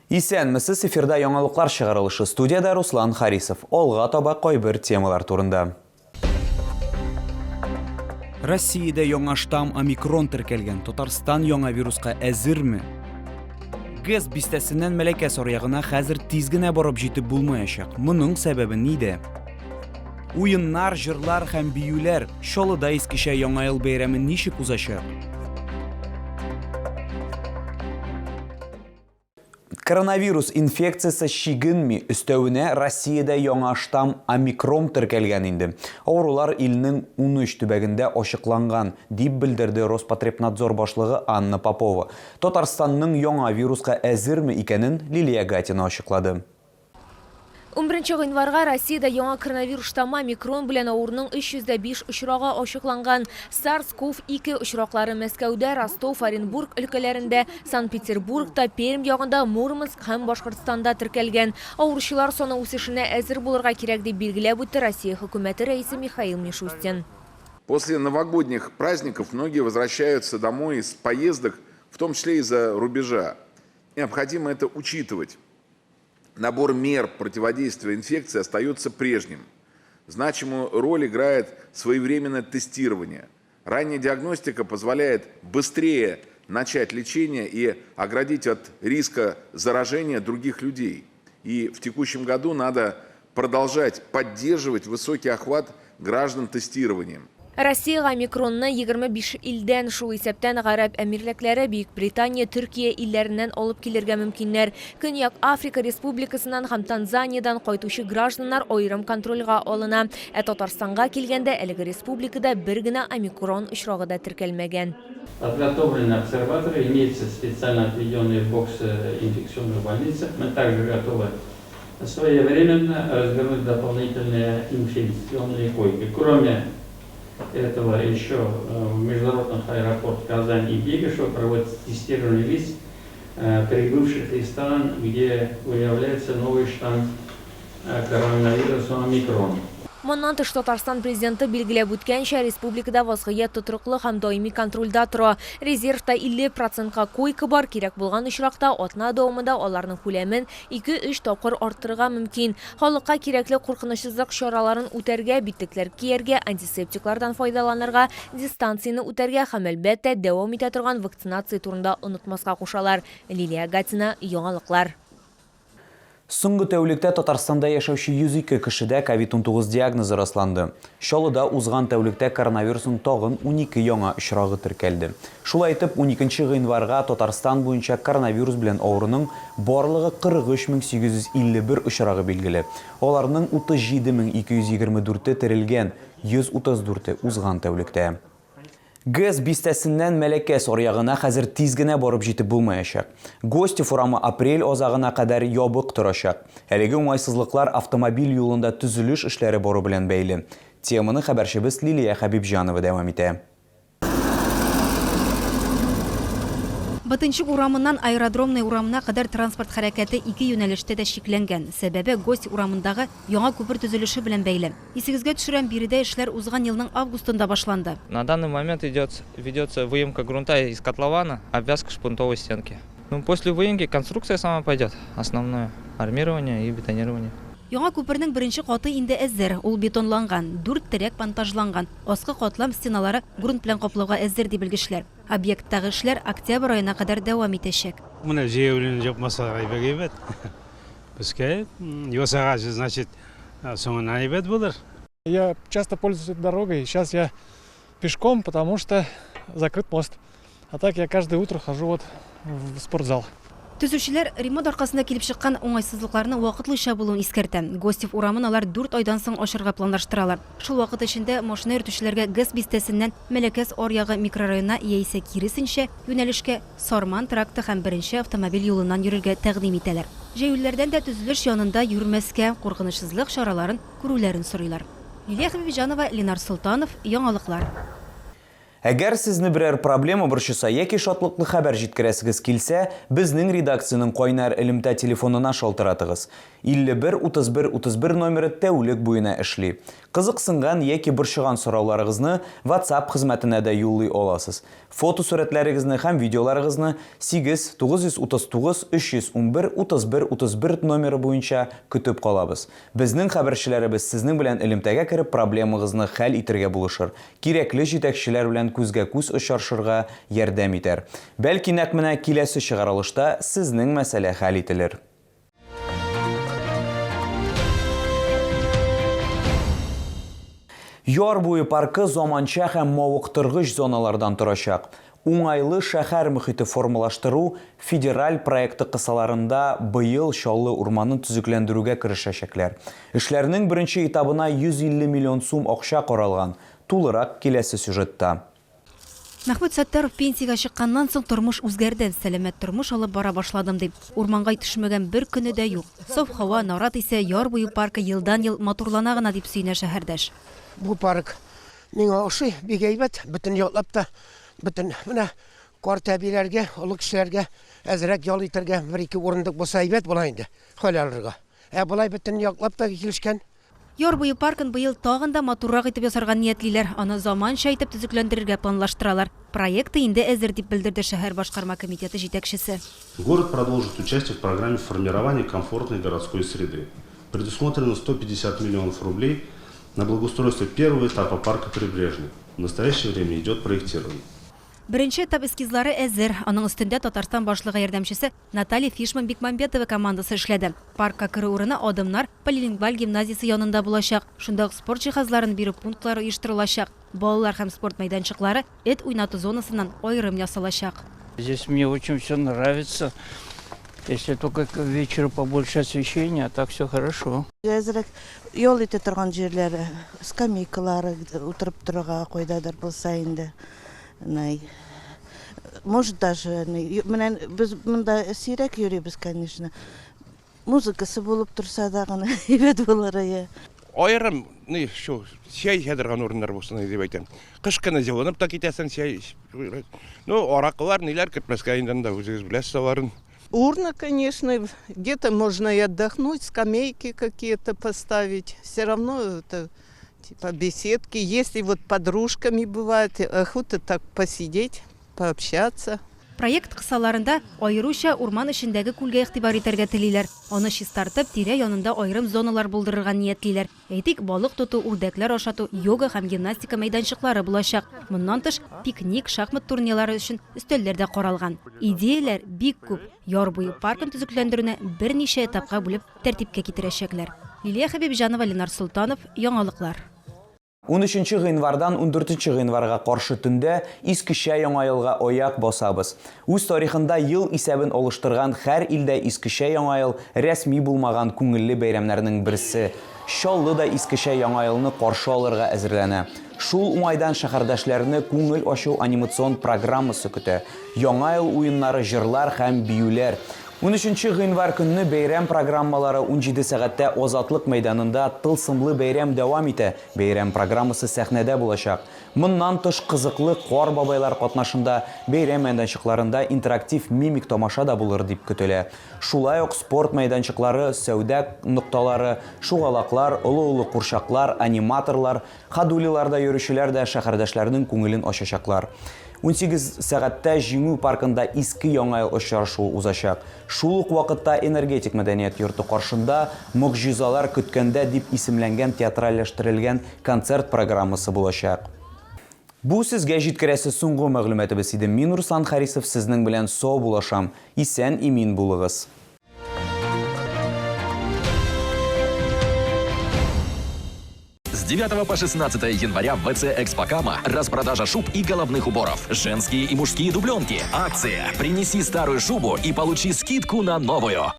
Исәнмесез, эфирда яңалыклар чыгарылышы. Студияда Руслан Харисов. Олга таба кайбер темалар турында. Россиядә яңа штамм омикрон теркәлгән. Татарстан яңа вируска әзерме? ГЭС бистәсеннән Мәләкәс аръягына хәзер тиз генә барып җитеп булмаячак. Моның сәбәбе нидә? Уеннар, җырлар һәм биюләр Чаллыда искечә яңа ел бәйрәмен ничек узачак? Коронавирус инфекциясы шигенми, өстәвенә Россиядә яңа штамм омикрон теркәлгән инде. Авырулар илнең 13 төбәгендә ачыкланган, дип белдерде Роспотребнадзор башлыгы Анна Попова. Татарстанның яңа вируска әзерме икәнен Лилия Гатина ачыклады. 11 гыйнварга Россиядә яңа коронавирус штаммы омикрон белән авыруның 305 очрагы ачыкланган. SARS-CoV-2 очраклары Мәскәүдә, Ростов, Оренбург өлкәләрендә, Санкт-Петербургта, Пермь ягында, Мурманск һәм Башкортстанда теркәлгән. Авыручылар саны үсешенә әзер булырга кирәк дип билгеләп үтте Россия хөкүмәте рәисе Михаил Мишустин. После новогодних праздников многие возвращаются домой из поездок, в том числе из-за рубежа. Необходимо это учитывать. Набор мер противодействия инфекции остается прежним. Значимую роль играет своевременное тестирование. Ранняя диагностика позволяет быстрее начать лечение и оградить от риска заражения других людей. И в текущем году надо продолжать поддерживать высокий охват граждан тестированием. Россияга омикронны 25 илдән, шул исәптән Гарәп Әмирлекләре, Бөек Британия, Төркия илләреннән алып килергә мөмкиннәр. Көньяк Африка Республикасыннан һәм Танзаниядән кайтучы гражданнар аерым контрольга алына. Татарстанга килгәндә әлеге республикада бер генә омикрон очрагы да теркәлмәгән. Подготовлены обсерваторы, имеются специально отведенные боксы инфекционных больниц. Мы также готовы своевременно развернуть дополнительные инфекционные койки. Кроме этого еще в международных аэропортах Казань и Бегишево проводится тестирование лиц, прибывших из стран, где выявляется новый штамм коронавируса омикрон. Моннан тыш Татарстан президенты билгеләп үткәнчә, республикада вазгыять тотрыклы һәм даими контрольдә тора. Резервта 50%-ка койка бар, кирәк булган очракта атна дәвамында аларның күләмен 2-3 тапкыр арттырырга мөмкин. Халыкка кирәкле куркынычсызлык чараларын үтәргә, битлектәр кияргә, антисептиклардан файдаланырга, дистанцияны үтәргә һәм әлбәттә дәвам итә торган вакцинация турында онытмаска кушалар. Лилия Гатина, яңалыклар. Соңгы тәүлектә Татарстанда яшәүче 102 кешедә COVID-19 диагнозы расланды. Чаллыда узган тәүлектә коронавирусның тагын 12 яңа очрагы теркәлде. Шулай итеп, 12 гыйнварга Татарстан буенча коронавирус белән авыруның барлыгы 43851 очрагы билгеле. Аларның 37224 терелгән, 134 узган тәүлектә. ГЭС бистәсеннән Мәләкәс аръягына хәзер тиз генә барып җитеп булмаячак. Гостев урамы апрель азагына кадәр ябык торачак. Әлеге уңайсызлыклар автомобиль юлында төзелеш эшләре бару белән бәйле. Теманы хәбәрчебез Лилия Хәбибҗанова дәвам итә. Батынчык урамыннан аэродромный урамына кадәр транспорт хәрәкәте 2 юнәлештә дә шикләнгән. Сәбәбе Гость урамындагы яңа күпер төзелеше белән бәйле. Исегезгә төшерәм, биредә эшләр узган елның августында башланды. На данный момент ведется выемка грунта из котлована, обвязка шпунтовой стенки. После выемки конструкция сама пойдет. Основное армирование и бетонирование. Яңа күпернең беренче каты инде әзер, ул бетонланган, 4 терәк монтажланган. Аскы катлам стеналары грунт белән каплауга әзер дип белгечләр. Объекттагы эшләр октябрь аена кадәр дәвам итәчәк. Менә җәяүләрне җапмаса әйбәт. Безгә ясага, значит, соңына әйбәт булыр. Я часто пользуюсь этой дорогой. Сейчас я пешком, потому что закрыт мост. А так я каждое утро хожу вот в спортзал. Төзүчеләр ремонт аркасында килеп чыккан уңайсызлыкларны вакытлыча булуын искәртә. Гостев урамын алар 4 айдан соң ашырга планлаштыралар. Шул вакыт эчендә машина йөртүчеләргә ГЭС бистәсеннән Мәләкәс аръягы микрорайонына яисә киресенчә юнәлешкә Сарман тракты һәм беренче автомобиль юлыннан йөрергә тәкъдим итәләр. Җәяүләрдән дә төзелеш янында йөрмәскә, куркынычсызлык чараларын күрүләрен сорыйлар. Лилия Хәбибҗанова, Ленар Солтанов, яңалыклар. Әгәр сезне берәр проблема борчыса яки шатлыклы хәбәр җиткерәсегез килсә, безнең редакциянең кайнар элемтә телефонына шалтыратыгыз. 51-31-31 номеры тәүлек буена эшли. Кызыксынган яки борчыган сорауларыгызны WhatsApp хезмәтенә дә юллый аласыз. Фотосурәтләрегезне һәм видеоларыгызны 8-939-311-31-31 номеры буенча көтеп калабыз. Безнең хәбәрчеләребез сезнең белән элемтәгә кереп проблемагызны хәл итәргә булышыр. Кирәкле җитәкчеләр белән күзгә-күз очрашырга ярдәм итәр. Бәлки нәкъ менә киләсе чыгарылышта сезнең мәсьәлә хәл ителер. Яр буе паркы заманча һәм мавыктыргыч зоналардан торачак. Уңайлы шәһәр мөхите формалаштыру федераль проекты кысаларында быел Чаллы урманын төзекләндерүгә керешәчәкләр. Эшләрнең беренче этабына 150 миллион сум акча каралган. Тулырак киләсе сюжетта. Мәхмүд Саттаров пенсияга чыкканнан соң тормыш үзгәрде, сәламәт тормыш алып бара башладым дип. Урманга төшмәгән бер көне дә юк. Саф һава, нарат исә яр буе паркы елдан-ел матурлана гына дип сөенә шәһәрдәш. Бу парк миңа ошый, бик әйбәт, бөтен яклап та, бөтен менә картәбиләргә, олы кешеләргә әзрәк ял итәргә бер-ике урындык булса әйбәт була инде. Хәл алырга. Булай бөтен яклап та килешкән. Яр буе паркын быел тагын да матуррак итеп ясарга ниятлиләр. Аны заманча итеп төзекләндерергә планлаштыралар. Проекты инде әзер дип белдерде шәһәр башкарма комитеты җитәкчесе. Город продолжит участие в программе формирования комфортной городской среды. Предусмотрено 150 миллионов рублей на благоустройство первого этапа парка Прибрежный. В настоящее время идет проектирование. Беренче этап эскизлары әзер. Аның өстендә Татарстан башлыгы ярдәмчесе Наталья Фишман-Бикмамбетова командасы эшләде. Паркка керү урыны Адымнар полилингваль гимназиясе янында булачак. Шунда спорт җиһазларын бирү пунктлары оештырылачак. Балалар һәм спорт майданчыклары эт уйнату зонасыннан аерым ясалачак. Здесь мне очень все нравится. Если только к вечеру побольше освещения, а так все хорошо. Әзрәк ял итә торган җирләре, скамейкалары утырып торырга кайдадыр булса инде. Может даже, без монда сирәк йөрибез, конечно. Музыкасы булып торса да гына әйбәт булыр ия. Айрым, шу, чәй хәдергән урыннар булсын дип әйтәм. Кыш кына җылынып та китәсең чәй. Аракылар, ниләр көтмәскә инде анда үзегез беләсез аларын. Урна, конечно, где-то можно и отдохнуть, скамейки какие-то поставить. Все равно это типа беседки. Если вот подружками бывает, охота так посидеть, пообщаться. Проект кысаларында айруча урман эчендәге күлгә игътибар итәргә телиләр. Аны чистартып, тирә янында аерым зоналар булдырырга ниятлиләр. Әйтик, балык тоту, үрдәкләр ашату, йога һәм гимнастика мәйданчыклары булачак. Моннан тыш, пикник, шахмат турнирлары өчен өстәлләр дә каралган. Идеяләр бик күп. Яр буе паркын төзекләндерүне берничә этапка бүлеп тәртипкә китерәчәкләр. Лилия Хәбибҗанова, Ленар Султанов, Яңалыклар. 13 гыйнвардан 14 гыйнварга каршы төндә Искечә Яңа елга аяк басабыз. Үз тарихында ел исәбен алыштырган һәр илдә Искечә Яңа ел рәсми булмаган күңелле бәйрәмнәрнең берсе. Чаллыда Искечә Яңа елны каршы алырга әзерләнә. Шул уңайдан шәһәрдәшләрне күңел ачу анимацион программасы көтә. Яңа ел уеннары, җырлар һәм биюләр. 13 гыйнвар көнне бәйрәм программалары 17 сәгатьтә Азатлык мәйданында тылсымлы бәйрәм дәвам итә. Бәйрәм программасы сәхнәдә булачак. Моннан тыш кызыклы кар бабайлар катнашында бәйрәм мәйданчыкларында интерактив мимик тамаша да булыр дип көтелә. Шулай ук спорт мәйданчыклары, сәүдә нокталары, шугалаклар, олы-олы курчаклар, аниматорлар, ходулиларда йөрүчеләр дә шәһәрдәшләрнең күңелен ачачаклар. 18 сәгатьтә Җиңү паркында иске Яңа ел очрашуы узачак. Шул ук вакытта энергетик мәдәният йорты каршында мөгъҗизалар көткәндә дип исемләнгән театральләштерелгән концерт программасы булачак. Бу сезгә җиткерәсе соңгы мәгълүматыбыз иде. Мин Руслан Харисов сезнең белән сау булашам. Исән имин булыгыз. С 9 по 16 января в ВЦ «Экспокама» распродажа шуб и головных уборов. Женские и мужские дубленки. Акция «Принеси старую шубу и получи скидку на новую».